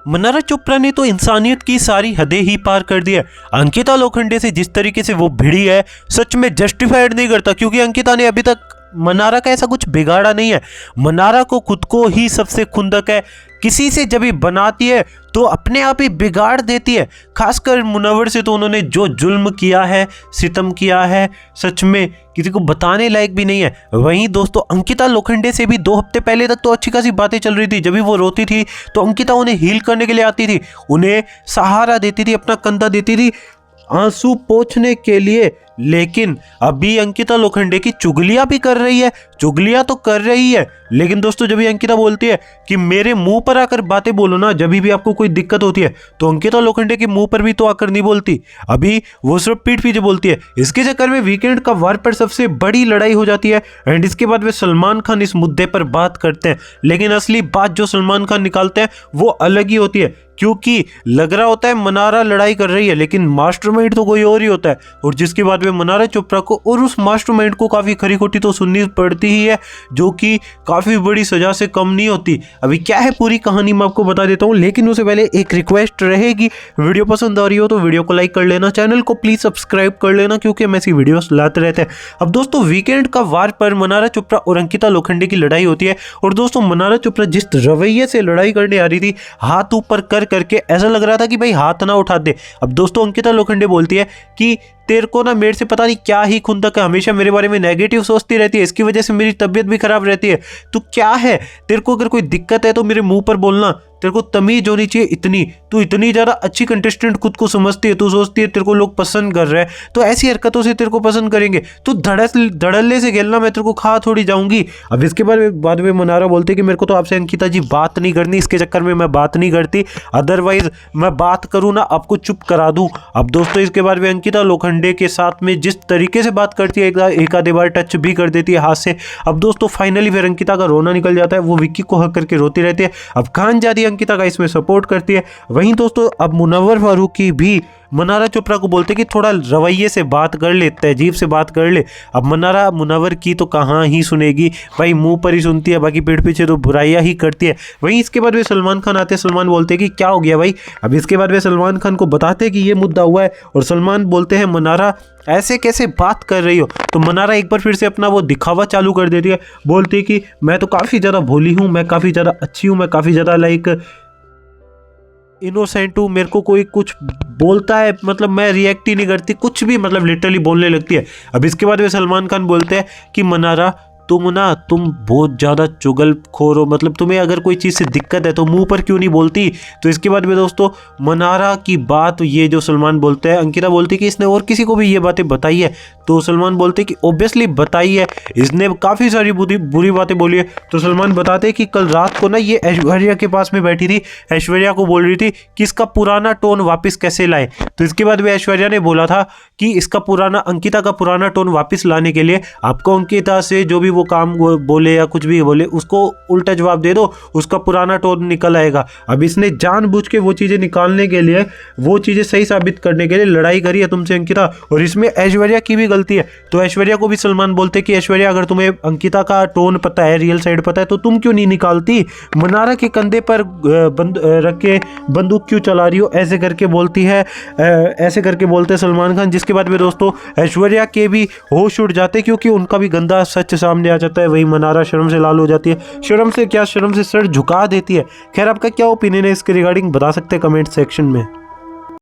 मनारा चोपड़ा ने तो इंसानियत की सारी हदें ही पार कर दी है। अंकिता लोखंडे से जिस तरीके से वो भिड़ी है सच में जस्टिफाइड नहीं करता, क्योंकि अंकिता ने अभी तक मनारा का ऐसा कुछ बिगाड़ा नहीं है। मनारा को खुद को ही सबसे खुंदक है, किसी से जब भी बनाती है तो अपने आप ही बिगाड़ देती है। खासकर मुनव्वर से तो उन्होंने जो जुल्म किया है, सितम किया है, सच में किसी को बताने लायक भी नहीं है। वहीं दोस्तों अंकिता लोखंडे से भी 2 हफ्ते पहले तक तो अच्छी खासी बातें चल रही थी। जब भी वो रोती थी तो अंकिता उन्हें हील करने के लिए आती थी, उन्हें सहारा देती थी, अपना कंधा देती थी आंसू पोंछने के लिए। लेकिन अभी अंकिता लोखंडे की चुगलियां भी कर रही है, चुगलियां तो कर रही है, लेकिन दोस्तों जब भी अंकिता बोलती है कि मेरे मुंह पर आकर बातें बोलो ना, जब भी आपको कोई दिक्कत होती है, तो अंकिता लोखंडे के मुंह पर भी तो आकर नहीं बोलती, अभी वो सिर्फ पीठ पीछे बोलती है। इसके चक्कर में वीकेंड का वार पर सबसे बड़ी लड़ाई हो जाती है एंड इसके बाद वे सलमान खान इस मुद्दे पर बात करते हैं। लेकिन असली बात जो सलमान खान निकालते हैं वो अलग ही होती है, क्योंकि लग रहा होता है मनारा लड़ाई कर रही है लेकिन मास्टरमाइंड तो कोई और ही होता है। और जिसके बाद में मनारा चोपड़ा को और उस मास्टरमाइंड को काफ़ी खरी खोटी तो सुननी पड़ती ही है, जो कि काफ़ी बड़ी सजा से कम नहीं होती। अभी क्या है पूरी कहानी मैं आपको बता देता हूँ, लेकिन उससे पहले एक रिक्वेस्ट रहेगी, वीडियो पसंद आ रही हो तो वीडियो को लाइक कर लेना, चैनल को प्लीज़ सब्सक्राइब कर लेना, क्योंकि हम ऐसी वीडियोस लाते रहते हैं। अब दोस्तों वीकेंड का वार पर मनारा चोपड़ा और अंकिता लोखंडे की लड़ाई होती है। और दोस्तों मनारा चोपड़ा जिस रवैये से लड़ाई करने आ रही थी, हाथ ऊपर कर करके ऐसा लग रहा था कि भाई हाथ ना उठा दे। अब दोस्तों अंकिता लोखंडे बोलती है कि तेरे को ना मेरे से पता नहीं क्या ही खुंदक है, हमेशा मेरे बारे में नेगेटिव सोचती रहती है, इसकी वजह से मेरी तबीयत भी खराब रहती है। तो क्या है, तेरे को अगर कोई दिक्कत है तो मेरे मुंह पर बोलना, तेरे को तमीज होनी चाहिए इतनी। तू इतनी ज़्यादा अच्छी कंटेस्टेंट खुद को समझती है, तू सोचती है तेरे को लोग पसंद कर रहे हैं तो ऐसी हरकतों से तेरे को पसंद करेंगे। तू धड़ल्ले से खेलना, मैं तेरे को खा थोड़ी जाऊंगी। अब इसके बाद में मनारा बोलते कि मेरे को तो आपसे अंकिता जी बात नहीं करनी, इसके चक्कर में मैं बात नहीं करती, अदरवाइज मैं बात करूँ ना आपको चुप करा दूँ। अब दोस्तों इसके बाद में अंकिता लोखंडे के साथ में जिस तरीके से बात करती है, एक आधे बार टच भी कर देती है हाथ से। अब दोस्तों फाइनली फिर अंकिता का रोना निकल जाता है, वो विक्की को हक करके रोती रहती है। अब खान जादी अंकिता का इसमें सपोर्ट करती है। वहीं दोस्तों अब मुनव्वर फारूकी भी मनारा चोपड़ा को बोलते कि थोड़ा रवैये से बात कर ले, तहजीब से बात कर ले। अब मनारा मुनव्वर की तो कहाँ ही सुनेगी भाई, मुंह पर ही सुनती है, बाकी पीठ पीछे तो बुराइयां ही करती है। वहीं इसके बाद वे सलमान खान आते हैं, सलमान बोलते हैं कि क्या हो गया भाई। अब इसके बाद वे सलमान खान को बताते हैं कि ये मुद्दा हुआ है, और सलमान बोलते हैं मनारा ऐसे कैसे बात कर रही हो। तो मनारा एक बार फिर से अपना वो दिखावा चालू कर देती है, बोलती है कि मैं तो काफ़ी ज़्यादा भोली हूँ, मैं काफ़ी ज़्यादा अच्छी हूँ, मैं काफ़ी ज़्यादा लाइक इनोसेंट हूँ, मेरे को कोई कुछ बोलता है मतलब मैं रिएक्ट ही नहीं करती, कुछ भी मतलब लिटरली बोलने लगती है। अब इसके बाद वे सलमान खान बोलते हैं कि मनारा तुम बहुत ज़्यादा चुगलखोर हो, मतलब तुम्हें अगर कोई चीज़ से दिक्कत है तो मुंह पर क्यों नहीं बोलती। तो इसके बाद में दोस्तों मनारा की बात ये जो सलमान बोलते हैं, अंकिता बोलती है कि इसने और किसी को भी ये बातें बताई है। तो सलमान बोलते हैं कि ऑब्वियसली बताई है, इसने काफ़ी सारी बुरी बातें बोली है। तो सलमान बताते हैं कि कल रात को ना ये ऐश्वर्या के पास में बैठी थी, ऐश्वर्या को बोल रही थी कि इसका पुराना टोन वापस कैसे लाए। तो इसके बाद में ऐश्वर्या ने बोला था कि इसका पुराना, अंकिता का पुराना टोन वापस लाने के लिए आपको अंकिता से जो भी वो काम बोले या कुछ भी बोले उसको उल्टा जवाब दे दो, उसका पुराना टोन निकल आएगा। अब इसने जानबूझ के वो चीज़ें निकालने के लिए, वो चीज़ें सही साबित करने के लिए लड़ाई करी है तुमसे अंकिता, और इसमें ऐश्वर्या की भी गलती है। तो ऐश्वर्या को भी सलमान बोलते कि ऐश्वर्या अगर तुम्हें अंकिता का टोन पता है, रियल साइड पता है, तो तुम क्यों नहीं निकालती, मनारा के कंधे पर रख के बंदूक क्यों चला रही हो, ऐसे करके बोलती है, ऐसे करके बोलते सलमान खान। जिसके बाद में दोस्तों ऐश्वर्या के भी होश उड़ जाते क्योंकि उनका भी गंदा सच सामने आ जाता है। वही मनारा शर्म से लाल हो जाती है, शर्म से क्या, शर्म से सर झुका देती है। खैर आपका क्या ओपिनियन है इसके रिगार्डिंग बता सकते हैं कमेंट सेक्शन में।